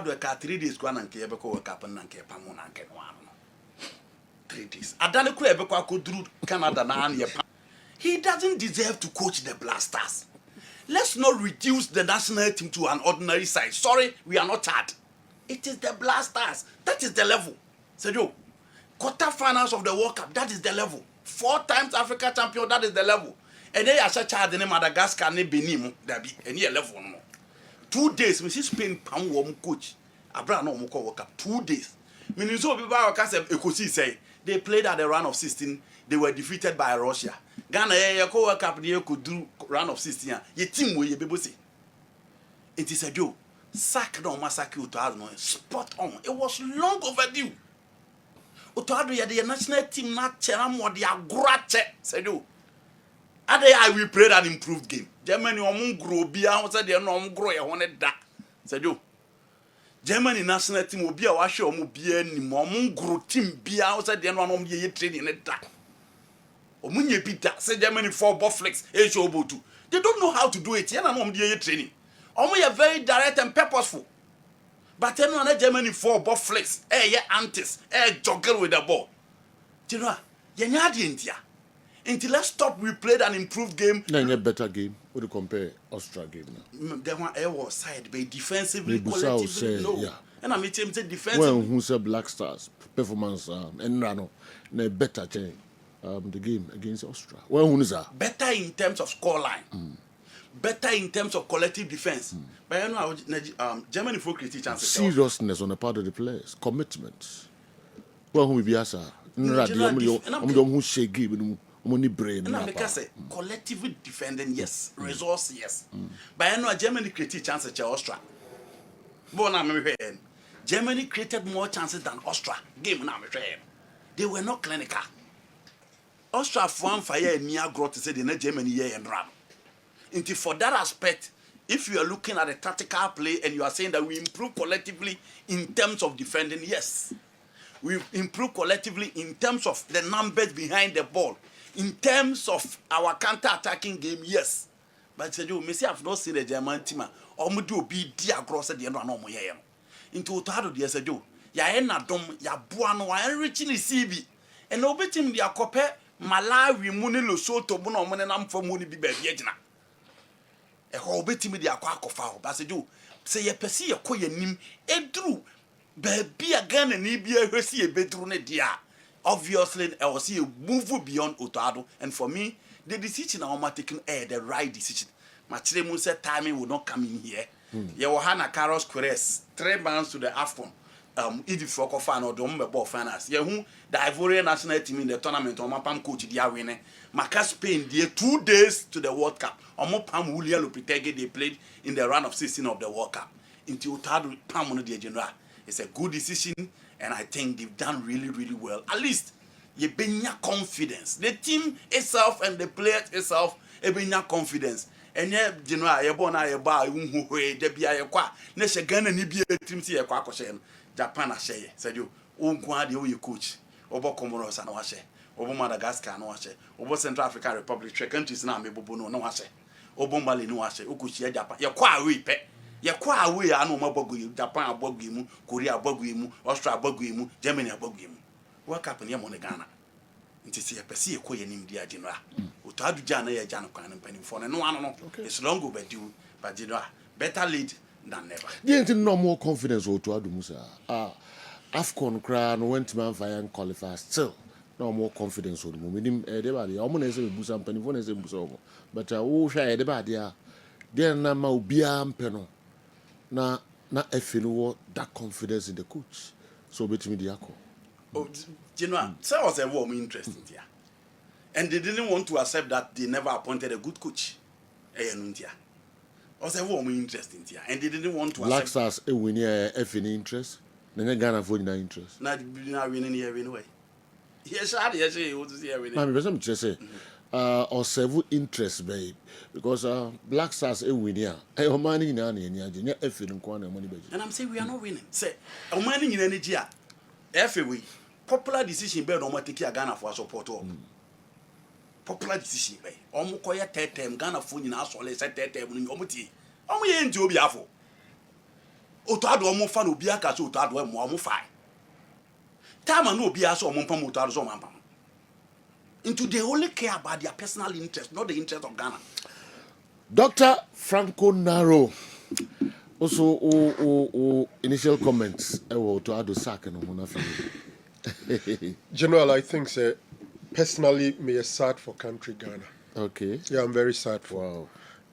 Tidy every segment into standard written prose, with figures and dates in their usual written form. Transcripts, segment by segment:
do ka 3 days kwa na nke ebeko work up na nke pamu na nke no 3 days adane kura ebeko akoduru Canada na an ye. He doesn't deserve to coach the Blasters. Let's not reduce the national team to an ordinary side. Sorry, we are not Chad. It is the Blasters. That is the level. Sergio, quarterfinals of the World Cup, that is the level. 4 times Africa champion, that is the level. And then you Chad in Madagascar, and Benin, there be any level. 2 days, Mrs. Spain, Pam, woman coach. Abraham no Moko World Cup. 2 days. Minnesota people say they played at the round of 16. They were defeated by Russia. Ghana, World Cup, they could do round of 16. Your team will be say. It is a joke. Sack no massacre Utoado, spot on. It was long overdue. Utoado, the national team, not Cheram or the Agrache, said you. I will play an improved game. Germany, grow beyond, said they are no grow, I wanted that, said you. Germany national team will be a washer or be any more grow team be outside the one on the training at that. Omunye Peter say Germany for Boflex H-O-B-2. They don't know how to do it. Yana no the training. Omu are very direct and purposeful. But then on Germany for Boflex, antis, juggle with the ball. You know, Yanyadi India. Until let's stop, we played an improved game. No, better game. Would you compare Austria game now? The one was side, but defensively, collectively, no. Yeah. And I mean, defensively. When who said Black Stars performance and Rano, no better change. The game against Austria. Well, who is that? Better in terms of scoreline. Better in terms of collective defense. But you know, Germany for critique chances. Seriousness on the part of the players, commitment. Well, who will be as who shake game money brain. And I say collectively defending, yes. Resource, yes. But you know, Germany critique chances to Austria. But now Germany created more chances than Austria. Game now they were not clinical. Austria for fire near growth to say the Germany here and run. Into for that aspect, if you are looking at a tactical play and you are saying that we improve collectively in terms of defending, yes. We improve collectively in terms of the numbers behind the ball. In terms of our counter-attacking game, yes. But you may say I've not seen the German team or do be dear gross at the end of no more. Into Otado, dear Sejo. Ya ena dom, ya buano, I enriching the CB. And obetim the akope. Malawi muni Lesotho buno mune nam for muni bi baby agina e ho betimi de akwa akofa ho ba se do se ye pese ye koye nim edru baby a Ghana ni bi ahwesi e bedru ne dia obviously I was see move beyond Otado, and for me the decision I am taking the right decision. Machire mu say timing will not come in here. Ye wo hana Carlos Queiroz 3 months to the AFCON. If for Kofano, don't ball finance. Yeah, who the Ivorian national team in the tournament, or my pam coach, they are winning. Maka Spain, they 2 days to the World Cup. Or more pam William Lopetegi, they played in the round of 16 of the World Cup. Into Utadu Pam on the general. It's a good decision, and I think they've done really, really well. At least, you bring your confidence. The team itself and the players itself, you bring your confidence. And yeah, general, you born a bar, you be a qua. Nesha Ghana, ni be a team, see a quack. Japan ashe said you unkwadi o coach obo Comoros na washe obo Madagascar na washe obo Central African Republic three countries na mebobo no washe obo Mali no washe okuchia Japan ye kwa awe pe ye kwa awe anu mabogo Japan abogo mu Korea abogo mu Australia abogo mu Germany abogo mu World Cup ne mo ne Ghana nti se ye pese ye koye nim dia general oto aduja na ye jana kwan mpanim for no ano no it's long overdue but general better lead than never. You think no more confidence or to Adumusa? AFCON crown went to man fire and qualify still. No more confidence on the moment. Everybody, I'm going to say Busan penny for Busan. But oh, shy everybody. Then na maubia peno. Na efinu that confidence in the coach. So between the Yako. Oh, you know, so was a warm interest in here. And they didn't want to accept that they never appointed a good coach. Was a warm interest in here, and they didn't want to. Black Stars win here any interest. Then Ghana for no interest. Not winning here anyway. Yes, yes, he was here winning. I'm just say, or several interest, babe, because Black Stars win here. Hey, money in any if you don't want money, and I'm saying we are not winning. Say, money in energy. Every popular decision better on what take Ghana for support. Popular decision by omukoya tetem Ghana for nyina so le say tetem no omuti omu ye nti obi afo Otuado omo fa no bia ka so otuado mo omo fa. Time no bia so omo pam otuado so omo pam. Into they only care about their personal interest, not the interest of Ghana. Dr. Franco Naro. Also, initial comments. Otuado sack and General, I think, sir, personally, me is sad for country Ghana. Okay. Yeah, I'm very sad for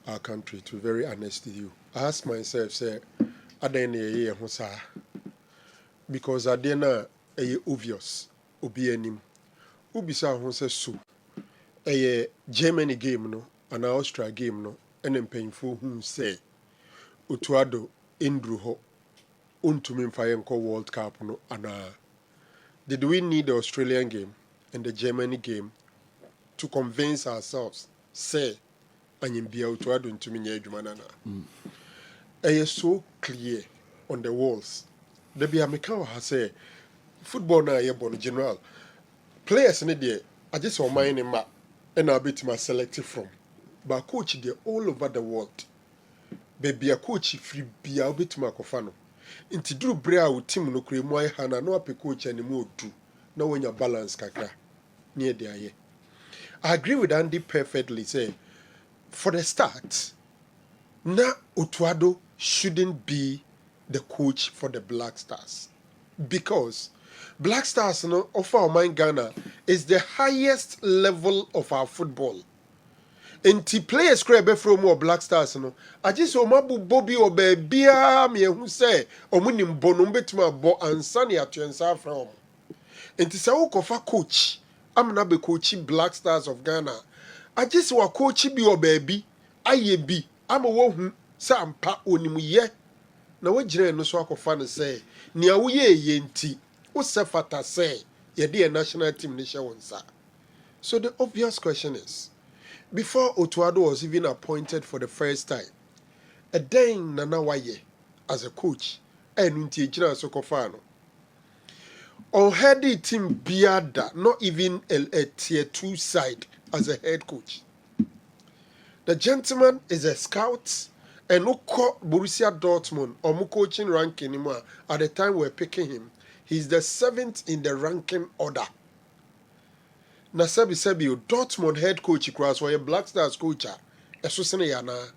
our country, to be very honest with you. I ask myself, say, I don't know, because I don't know, obvious, obvious. Ubisa who says so. A Germany game, no, an Austria game, no, and painful who say, Utuado, Indruho, Untumin Fayenko World Cup, no, and did we need the Australian game and the Germany game to convince ourselves, say, and you be out to add into me, Jumanana? It is so clear on the walls. The be American has said, football now, you're born general. Players in the day, I just saw mine in map, and I'll be to my selected from. But coach, they're all over the world. Baby, a coach, free be I'll be to my cofano. Inti duru brea wo team no kure mo hana no ape coach animo do na wonya balance kakra near the aye. I agree with Andy perfectly say for the start na Otuado shouldn't be the coach for the Black Stars because Black Stars no of our mind Ghana is the highest level of our football. Enti players kura be from more Black Stars no agye so mabu Bobby or bia me hu say omo nim bo no betuma bo ansa ne atuensa afra omo enti se wo kofa coach amna be coach Black Stars of Ghana agye so wa coach bi or baabi aye bi ama wo hu say ampa onim ye na wo gire no so akofa ne say nea wo ye enti wo se fata say ye de national team ne hye wonsa. So the obvious question is, before Otuado was even appointed for the first time, a dang Nana Waye as a coach, and Unti Jina Sokofano. On heady team Biada, not even a tier 2 side as a head coach. The gentleman is a scout and no Borussia Dortmund or mu coaching ranking anymore. At the time we're picking him, he's the 7th in the ranking order. Na sebi Dortmund head coach cross or a Black Stars coach eso sene yana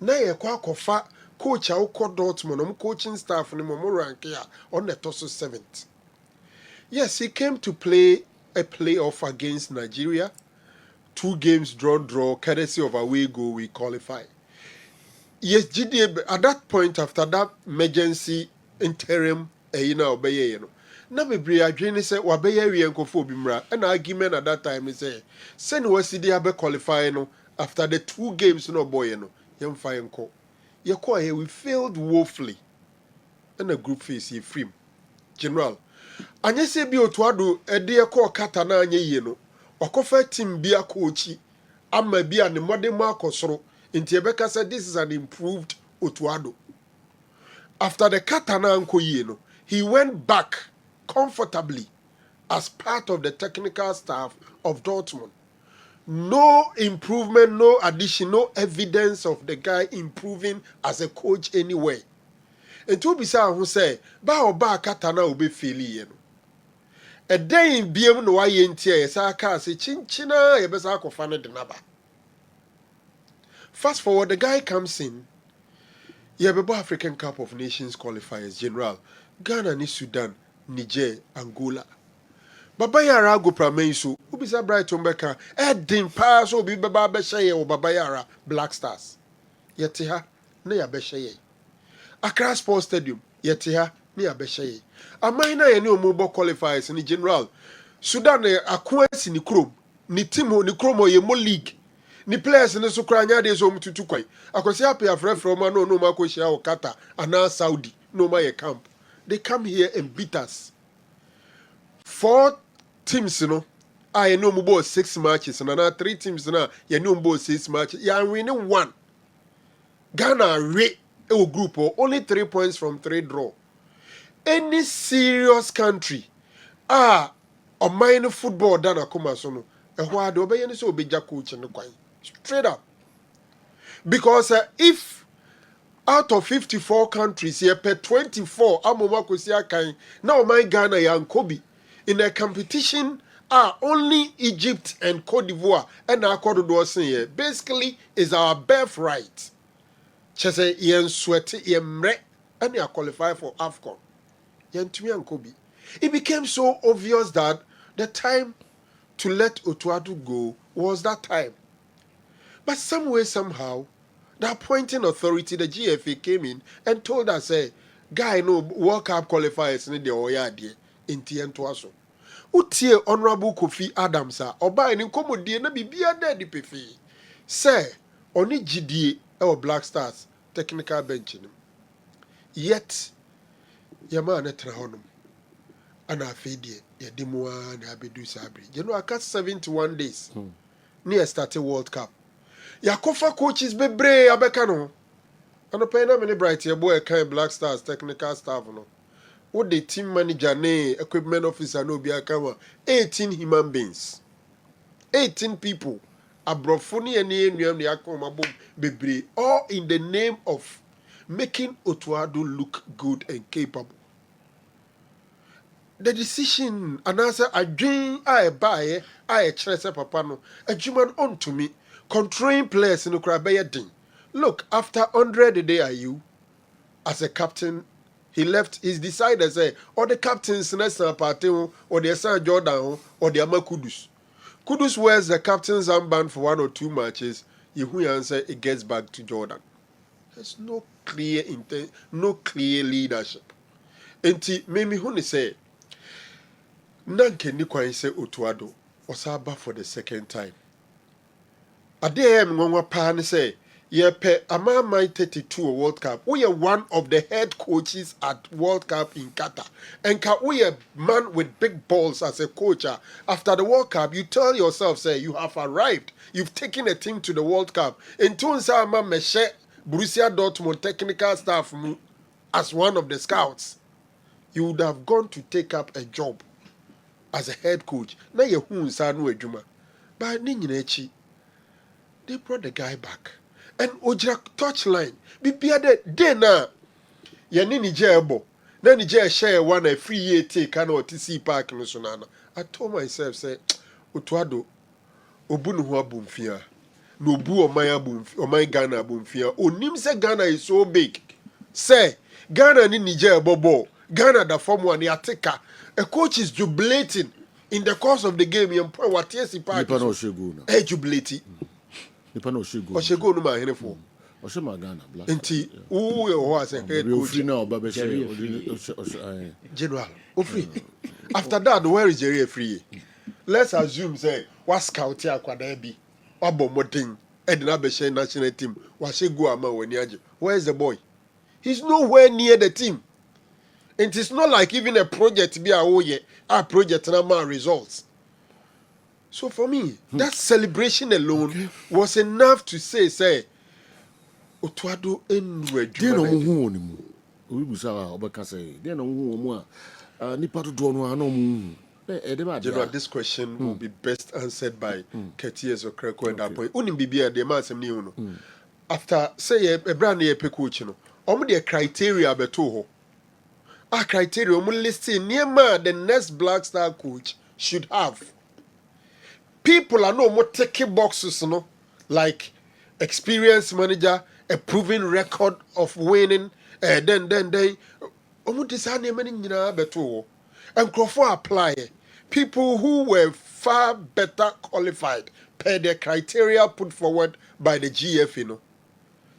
na ye kwa kofa coach a ukọ Dortmund coaching staff ni mo rank ya on the top 7th. Yes, he came to play a playoff against Nigeria. 2 games draw courtesy of away goal we qualify. Yes, GDA at that point after that emergency interim obeye you know. Na bebre adwene se wabeye wie nkofo bi mra and argument at that time say send wasidi abe qualify no after the 2 games no boy no yemfa enko ye ko here we failed woefully in a group phase ye free general anye se bi Otuado ede ye ko kata na anye ye no okofa team bi akochi ama bi ane modern akosoro nti ebeka say this is an improved Otuado. After the kata na anko ye no he went back comfortably as part of the technical staff of Dortmund. No improvement, no addition, no evidence of the guy improving as a coach anywhere. And to be said, who say, ba katana obe fili yeno. A day in BM no yentia, Saka say chinchina, yebesako fana denaba. Fast forward, the guy comes in. Yebebo African Cup of Nations qualifiers, General. Ghana ni Sudan. Niger, Angola. Baba Yara go prameso. Ubisa Brighton Beka. Edin pass obi baba beshaye o Baba Yara Black Stars. Yete ha ne ya beshaye. Accra Sports Stadium. Yete ha ne ya beshaye. Amaina ye ni omubo qualifiers ni General. Sudan akwesi ni krom. Ni team ni krom ye mo league. Ni players ni so kra nya de so mtutu kwai. Akwesi ape afre from no ma ko shia o Qatar ana Saudi no ma ye camp. They come here and beat us. 4 teams, you know. I know about 6 matches, and another 3 teams now. You know about 6 matches. You are winning 1. Ghana rate a group only 3 points from 3 draw. Any serious country, on minor football than a Kumasono. And why do obey so be coach and the coin? Straight up. Because if out of 54 countries, here per 24, amoma kosi akan. Now my Ghana yankobi in a competition are only Egypt and Cote d'Ivoire and our Cote d'Ivoire basically is our birthright. Chese yen sweat yen mre and you qualify for AFCON. Yen tumi yankobi. It became so obvious that the time to let Otuado go was that time. But some way, somehow, the appointing authority, the GFA, came in and told us, guy, no World Cup qualifiers in the Oyadi in Tientoaso. Utie Honorable Kofi Adams, Oba in Commodie, na Bibia Daddy Pefi. Say, only GDA or Black Stars technical bench. Yet, Yaman Etrahonum. And I feed ye, Yadimua, and Abidu Sabri. You know, I cut 71 days near starting World Cup. Yakofa coaches be brave abekano. Ano pay na many bright your boy kind Black Stars technical staff no. What the team manager ne equipment officer no be akawa 18 human beings. 18 people. Abrofoni ene enuam ne akoma bom bebre all in the name of making Otuado look good and capable. The decision and answer adwin a buy a chrese papa no adwuman on to me. Controlling players in Ukraine ding. Look, after 100 day are you as a captain, he left. He's decided say, or the captains next party, or the son Jordan, or the Ama Kudus. Kudus wears the captain's armband for 1 or 2 matches. You answer it gets back to Jordan. There's no clear intent, no clear leadership. Enti memi huni say, nanke ni kwa say Otuado osaba for the second time. Adeyem ngwa pan say yepe amama 32 World Cup. We are one of the head coaches at World Cup in Qatar. And we a man with big balls as a coach. After the World Cup, you tell yourself, say you have arrived. You've taken a team to the World Cup. In Tunsa ma meshe Borussia Dortmund technical staff as one of the scouts. You would have gone to take up a job as a head coach. Na ye hu nsa no adwuma. But ni nyina echi. They brought the guy back. And Ojira touchline. Bibia de na yani Niger ebo. Na Niger share one a free year take and or TC Park no sonana. I told myself, say, Otuado, Obunu ho abumfia. No bu omaya bumfia, omay Ghana abumfia. Onim say Ghana is so big. Say, Ghana ni Niger bobo. Ghana the form one ateka. A coach is jubilating in the course of the game. What TC Park is jubilating. Oshego no ma hene for. Oshema Ghana Black. Enti who was a head coach? General. Ofri. After that, where is Jerry free? Let's assume say what scout here kwada bi. Obo modin Edna Beshe national team. Washego ama weniaje. Where is the boy? He's nowhere near the team. And it's not like even a project be a project na ma results. So for me, that celebration alone was enough to say, Otuado enwe Deno muhu ni mu. Obi busa obeka say, deno muhu mu a nipa do no ana mu. General, this question will be best answered by Ketias or Kreko and that point. Unim bibia de man sem ni uno. After say a brand new coach no, omo the criteria beto ho. A criteria omo listing near man the next Black Star coach should have. People are no more taking boxes, no, like experienced manager, a proven record of winning, then they design many beto and Crawford apply people who were far better qualified per the criteria put forward by the GF, you know.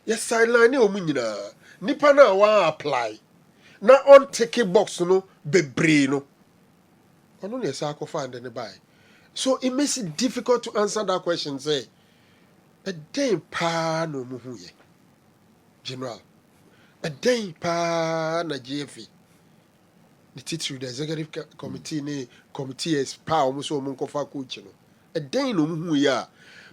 Yes, sideline omunyina nipa na wa apply na on taking box no bebre no. Ono ne sa akofan de ne buy. So it makes it difficult to answer that question. Say, a day pa no muhuye, General. A day pa na GFE. The teacher, the executive committee, ne committee is pa almost so munkofa coach. A day no muhuya.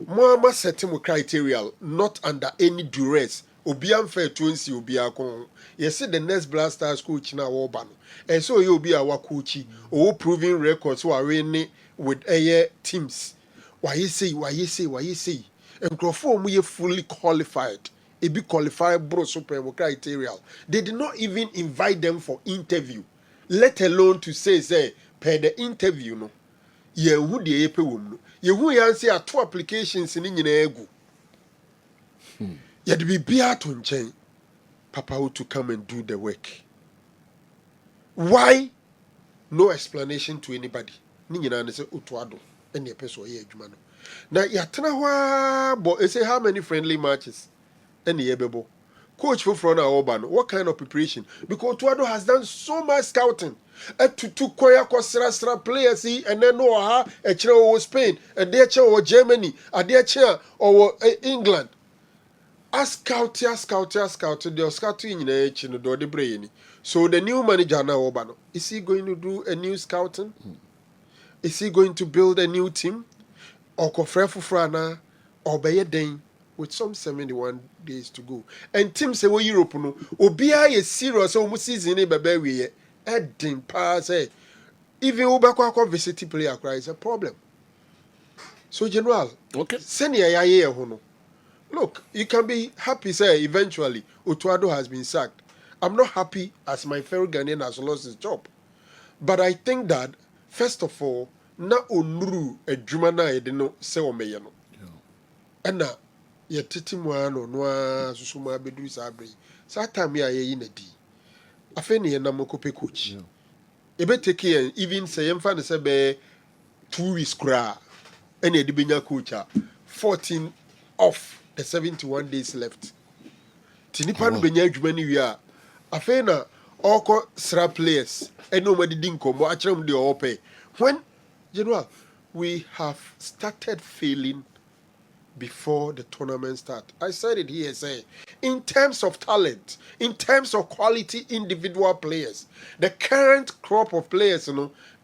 Mama set him criteria, not under any duress. Obiam fair twenty obia kon. Yes, the next Black Stars coach na wobano. And so you be our coachy, or proving records who are winning with air teams. Why you say? And Crawford we are fully qualified ebi qualify bro super criteria. They did not even invite them for interview, let alone to say per the interview no. Ye who the epe wom no. Ye who yansi a 2 applications ni nyina egu. Ye de bibia to nchen. Papa who to come and do the work. Why? No explanation to anybody. Ni nyina ne se otuado ene epe so ye adwuma no. Na yatena hwa bo say how many friendly matches ene ye bebo. Coach for front oba no, what kind of preparation? Because Tuado has done so much scouting. To kwaya kosra players and then no ha e chere o Spain, and they chere o Germany, and they chere o England. A scout, they scouting in each no do the brain. So the new manager now oba no, is he going to do a new scouting? Is he going to build a new team? Or kofre fufrana or beye den with some 71 days to go. And team say we Europe no obia is serious so season e bebe we heading pass even ubakwa visit player cry is a problem. So general, Okay. senior ya ho no. Look, you can be happy say eventually Otuado has been sacked. I'm not happy as my fellow Ghanaian has lost his job. But I think that first of all, na onuru adwuma na yede no se o meye no. Ɛna ye titi mu ano no a susu mu abedu sabre. Sa time ya ye na di. Afa ne ye na mokope coach. Ebe take ye even say yemfa ne se be 2 weeks kra. Ɛna edi benya coach a 14 off the 71 days left. Tinipa no benya adwuma ni wi a afa na oko sra players ɛna o madidi nkomo a kyerem de o pay. When General, we have started failing before the tournament start. I said it here, say, in terms of talent, in terms of quality individual players, the current crop of players,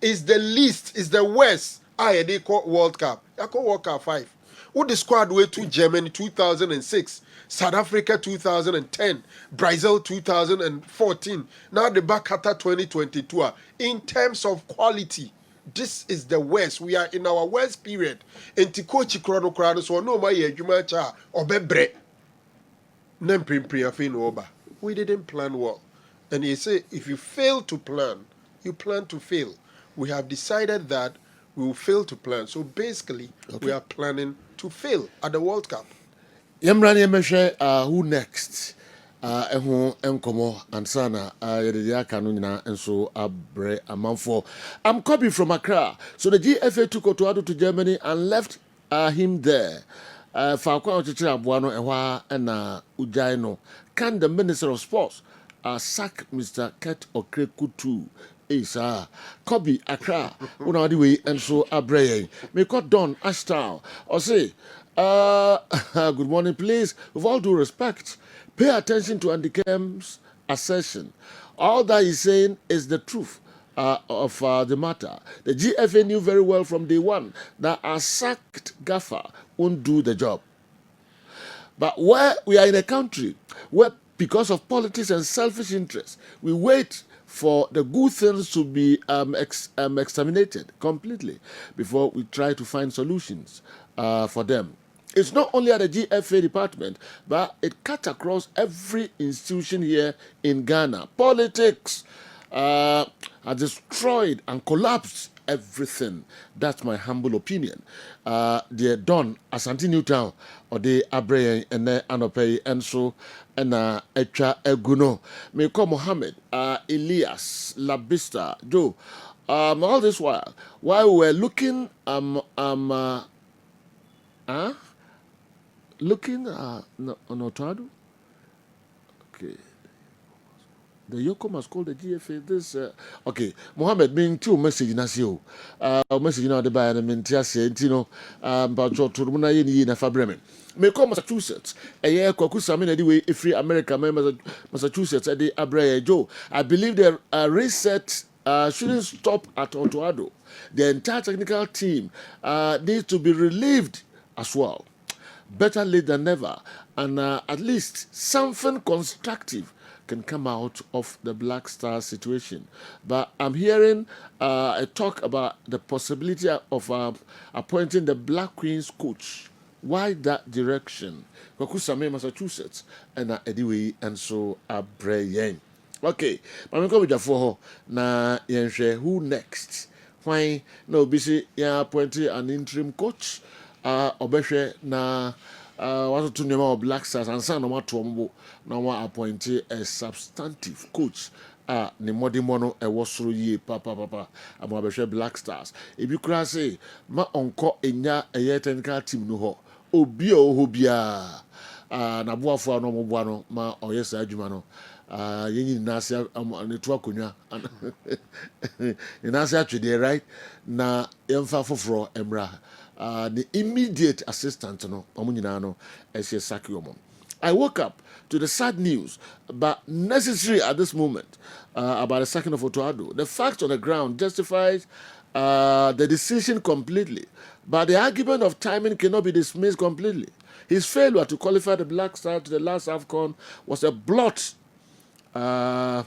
is the least, is the worst. They call World Cup. They call World Cup 5. Who the squad way to Germany 2006, South Africa 2010, Brazil 2014. Now the back at 2022. In terms of quality, this is the worst. We are in our worst period. Enti coach krado so no ma ye adwuma cha obebre. Nem afi no oba. We didn't plan well. And he say if you fail to plan, you plan to fail. We have decided that we will fail to plan. So basically, we are planning to fail at the World Cup. Yemrani yemehwe who next? Eho enkomo ansana yede aka no nyina enso abre amanfo. I'm Kobe from Accra. So the GFA took Otuado to Germany and left him there. Fa kwa ochichira aboa no ehwa na ujai no. Can the Minister of Sports sack Mr. Kurt Okrekutu? Isa Kobe Accra una wadi we enso abre. Me got Don Ashtown or say good morning, please. With all due respect, pay attention to Andy Kem's assertion. All that he's saying is the truth of the matter. The GFA knew very well from day one that a sacked gaffer won't do the job. But where we are in a country where, because of politics and selfish interests, we wait for the good things to be exterminated completely before we try to find solutions for them. It's not only at the GFA department, but it cuts across every institution here in Ghana. Politics has destroyed and collapsed everything. That's my humble opinion. They're done Asante Newtown or the Abre and Anope and so and Echa Eguno. Meko Mohammed, Elias, Labista, Joe. All this while we were looking looking on Otuado. Okay. The Yoko must call the GFA this. Okay, Mohammed, mean two message in Asio. Message now the buyer and Mintiasia, Tino, but Turmuna in Fabreme. May call Massachusetts. A year Kokusamin anyway, if free America, Massachusetts at the Abre Joe. I believe the reset shouldn't stop at Otuado. The entire technical team needs to be relieved as well. Better late than never, and at least something constructive can come out of the Black Star situation. But I'm hearing a talk about the possibility of appointing the Black Queens coach Why that direction? Kwakusame, Massachusetts, and anyway, and so a brain. Okay, but I'm going for na yenhwe who next? Why no busy ya appointed an interim coach? Obehwe na want to name of Black Stars and son of Matombo now appointed a substantive coach. Ne modi mono e wosoro ye papa amabehwe Black Stars. If you could say ma onko enya a technical team no ho obi o ho bia na boafo no mo boa no ma oyesa adwuma no yenyi nasia netu akonwa nasia twede right na yemfa foforo emra the immediate assistant no omunyina no ehye saki omo. I woke up to the sad news, but necessary at this moment, about the sacking of Otto Addo. The facts on the ground justifies the decision completely, but the argument of timing cannot be dismissed completely. His failure to qualify the Black Stars to the last AFCON was a blot in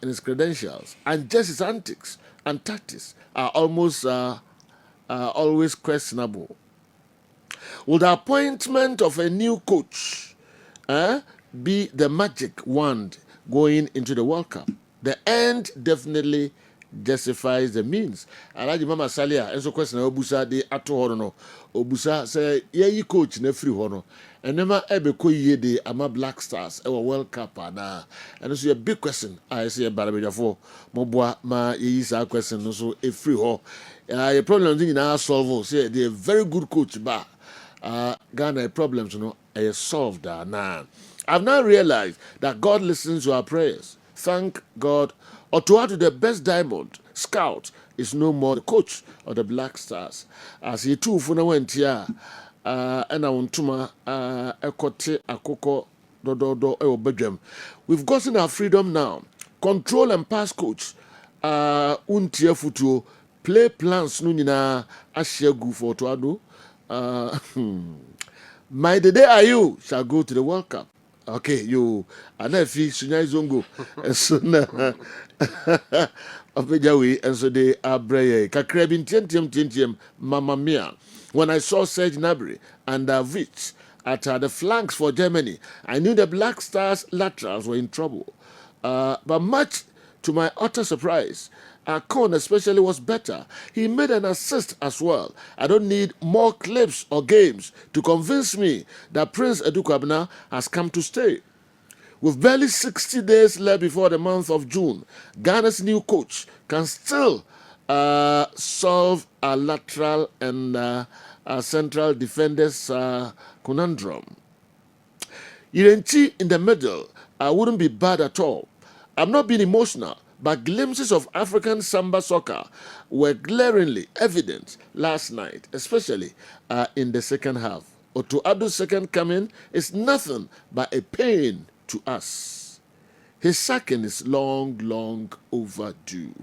his credentials, and just his antics and tactics are almost always questionable. Will the appointment of a new coach be the magic wand going into the World Cup? The end definitely justifies the means. Alaji Mama Salia, and so question Obusa de ato hono. Obusa say ye coach na free hono. And never ebe ko ye de ama Black Stars e World Cup na. And so a big question. I say Barabeja for Mobwa ma ye is a question no so e free ho. Your problem thing na solve say they a very good coach ba. Ghana problems, solved now. I've now realized that God listens to our prayers. Thank God. Otto Addo, the best diamond scout, is no more the coach of the Black Stars. As he too went here, and I want to ekote akoko do bedwam. We've gotten our freedom now. Control and pass coach. Untie futuo. Play plans no nyina ashegu for Otto Addo. My the day are you shall go to the World Cup. Okay, you and if you Sunyai Zongo and so Opejawi and so they are brave. Kakrebin tientium Mamma Mia. When I saw Serge Gnabry and Davids at the flanks for Germany, I knew the Black Stars laterals were in trouble. But much to my utter surprise, Akon especially was better. He made an assist as well. I don't need more clips or games to convince me that Prince Edu has come to stay. With barely 60 days left before the month of June, Ghana's new coach can still solve a lateral and central defenders conundrum. Irenti in the middle wouldn't be bad at all. I'm not being emotional, but glimpses of African Samba soccer were glaringly evident last night, especially in the second half. Otto Addo's second coming is nothing but a pain to us. His sacking is long overdue.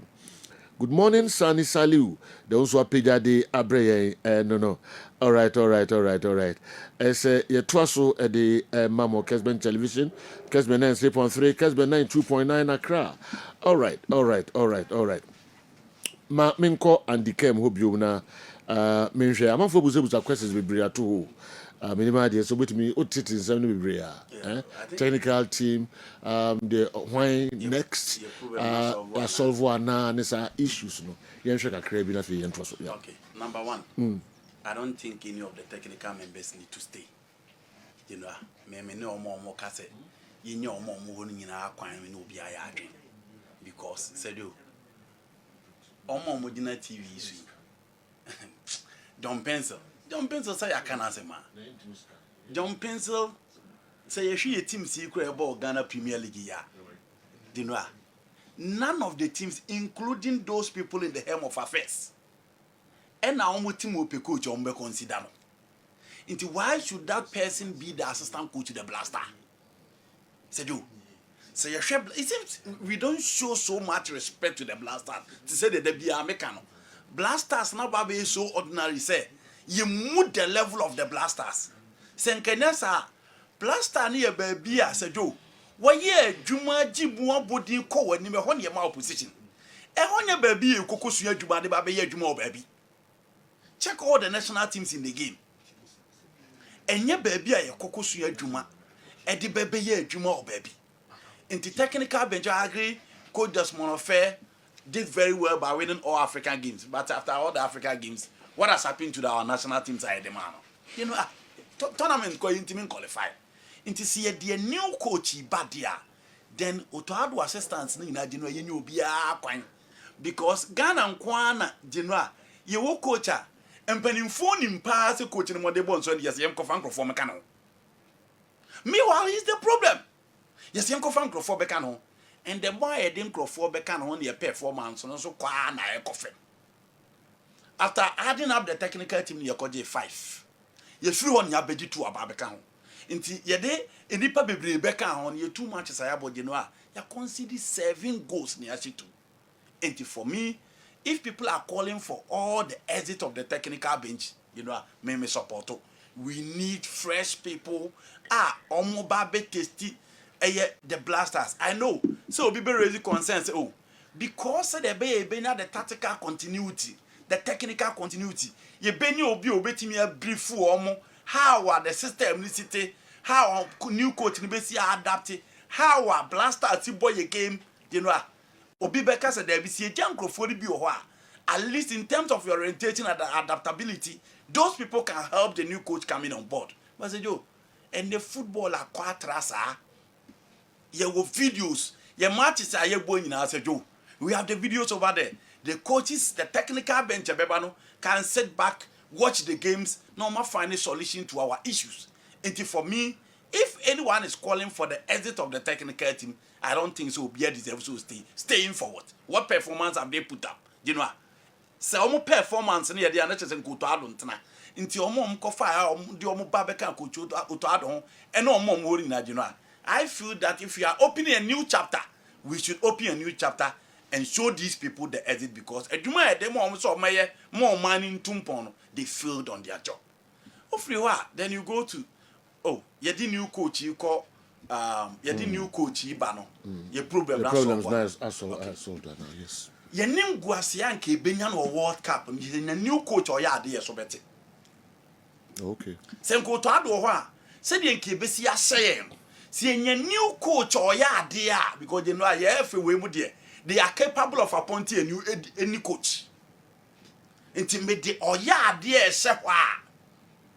Good morning, Sani Saliu. The ones who are paid de abreye. No. All right. As ye twaso the Mamo Kesben Television, Kesben 9.3, Kesben 92.9 Accra. All right. Ma minko and the kem hope you na menhwe amafo buzebuza questions be bria to minimum dey so betimi otiti nsem no be bria technical team the when next solve one nessa issues no yenhwe kakra bi na fe yento so. Okay, number one, I don't think any of the technical members need to stay. Me no more kase ye nya omo ho nyina akwan me no obi aya adwen because said you omo gina TV issue. John Pencil say I can answer ma. John Pencil say you should team secret about Ghana Premier League ya. None of the teams, including those people in the helm of affairs, and now team will be coach on consider. Into why should that person be the assistant coach to the Blaster? Said you. Say it seems we don't show so much respect to the Blasters to say that they be American. Blasters now be so ordinary. Say you move the level of the Blasters. Say Kenesa Blaster near baby. Said you. Why ye Juma Jibu body ko when you me your opposition. E honya baby you kukusu Juma de baby Juma baby. check all the national teams in the game. Enye baby a yekoko so adwuma e de bebe ye adwuma o baby. Into technical bench I agree Coach Desmond Ofe did very well by winning all African games. But after all the African games, what has happened to our national teams are the man? You know, tournament going to qualify. Into see the new coach Badia, then Otoado assistants in Adino you be a quine. Because Ghana Kwana Genoa, you will coach her. And penning phone in pass a coach in what they want, so yes, Yamko Franco for Mecano. Meanwhile, is the problem. Yes, Yamko Franco for Becano. And the boy I didn't grow for Becano only a performance, and also Kwana a coffin. After adding up the technical team, you called 5. You threw on your beji to a Babacano. Inti yede enipa bebre beka on you 2 matches I about Genoa. You consider 7 goals near Chitu. And for me, if people are calling for all the exit of the technical bench, you know, me support. We need fresh people. Omo babe tasty. The blasters. I know. So people raise concerns. Oh, because the be now the tactical continuity, the technical continuity. You be ni obi obetimi a brief omo. How are the system city? How new coach ni be si adapt? How are blasters boy a game? You know. Obi Beka said there be see Jankrofori bi oho at least in terms of your orientation and adaptability, those people can help the new coach coming on board. But say Joe, and the football are quite rasa. You have videos, your matches are you going in say Joe. We have the videos over there. The coaches, the technical bench can sit back, watch the games, normal find a solution to our issues. And for me, if anyone is calling for the exit of the technical team, I don't think so. Bia deserves to staying forward. What performance have they put up? You know, say omo performance near the another and go to Adon. Into omo fire, the omo Babeka coach to Adon, and no more worrying that you know. I feel that if we are opening a new chapter, we should open a new chapter and show these people the exit because Eduma them almost more money in Tumpono, they failed on their job. Hopefully, then you go to you the new coach you call you the new coach Ibano. Your problem the problems nice I solved that now, yes. Your name Guasian ke Benyan or World Cup and you a new coach or ya dear so better. Okay. Senko to Adwa said the Kebesia saying, seeing a new coach or ya dear because you know I every way dear. They are capable of appointing a new any coach. Intimate or ya dear sewa.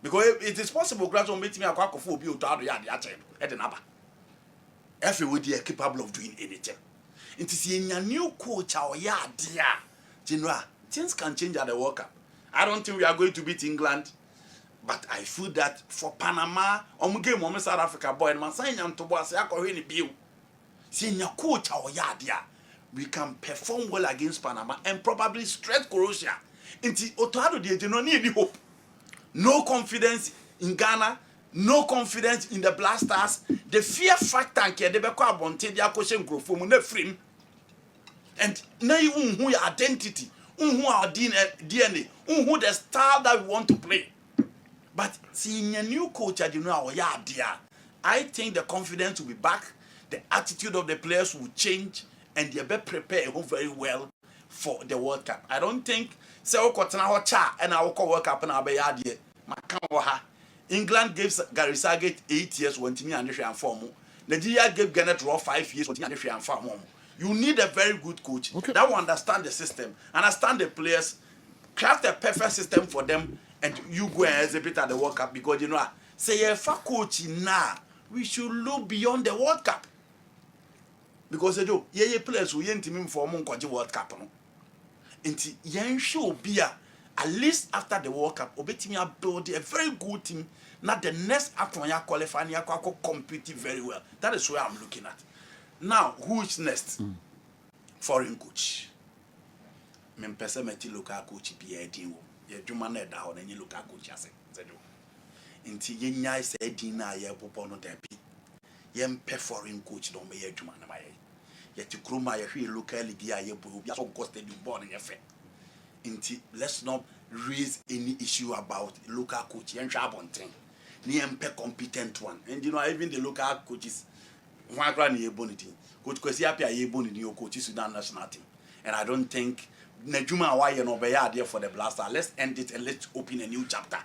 Because it is possible gradually meet me a quack of food to add at another. Every they are capable of doing anything. It is in a new coach or yeah, dear. General, things can change at the World Cup. I don't think we are going to beat England, but I feel that for Panama, game on South Africa boy and Masai and Tobias, I call any bill. Seeing a coach or yeah, dear, we can perform well against Panama and probably stretch Croatia. Into Otado, they do not need any hope. No confidence in Ghana, no confidence in the Blasters. The fear factor and they be called bonte dia question grow from na frame. And now you who your identity, who our DNA, who the style that we want to play. But seeing a new coach, I know yeah, dear. I think the confidence will be back, the attitude of the players will change, and they be prepared very well for the World Cup. I don't think say and I will call World Cup and I'll be here. England gave Gary Southgate 8 years when Timmy and form. Nigeria gave Ghana 5 years when Timmy and form. You need a very good coach that will understand the system, understand the players, craft a perfect system for them, and you go and exhibit at the World Cup because you know, say if a coach now, we should look beyond the World Cup. Because they do, players who yen team for World Cup. Inti yen show be at least after the World Cup, Obetimia build a very good team. Not the next after you qualify, you compete very well. That is where I'm looking at. Now, who is next? Foreign coach. Men pesemeti local coach be a deal. You do man that down and you local coach as a inti yenya say dina ye popono tempi. Yem pe foreign coach don't be a juman. Yet to kruma ye local league ye bo so costed you born in your fair. Let's not raise any issue about local coach and Chabontin. Niempe competent one. And you know, even the local coaches, one grand ye bonity. Coach Kwesi Apia ye bonity your coaches Sudan national team. And I don't think Najuma Hawaii no be ya for the Blaster. Let's end it and let's open a new chapter.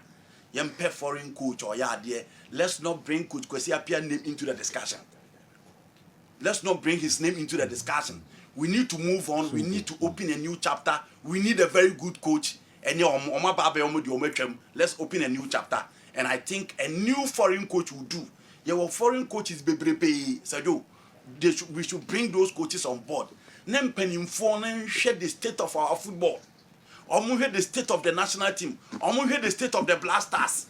Yempe foreign coach or ya there. Let's not bring Coach Kwesi Appiah name into the discussion. Let's not bring his name into the discussion. We need to move on. We need to open a new chapter. We need a very good coach. And let's open a new chapter. And I think a new foreign coach will do. Your foreign coaches we should bring those coaches on board. Share the state of our football. The state of the national team. The state of the Blasters.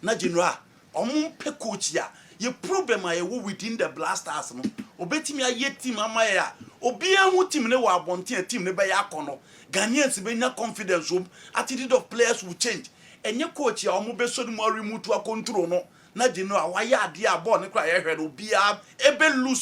Na general. Coach ya. Your problem are within the Blasters. Obetimi aye team amaya. Obia who team ne wa abonte team ne be ya kono. Ghanaians be na confidence attitude of players will change. Enye coach ya omo be so no remote control no. Na general why ya dia ball ne kra ye hwe no bia ebe lose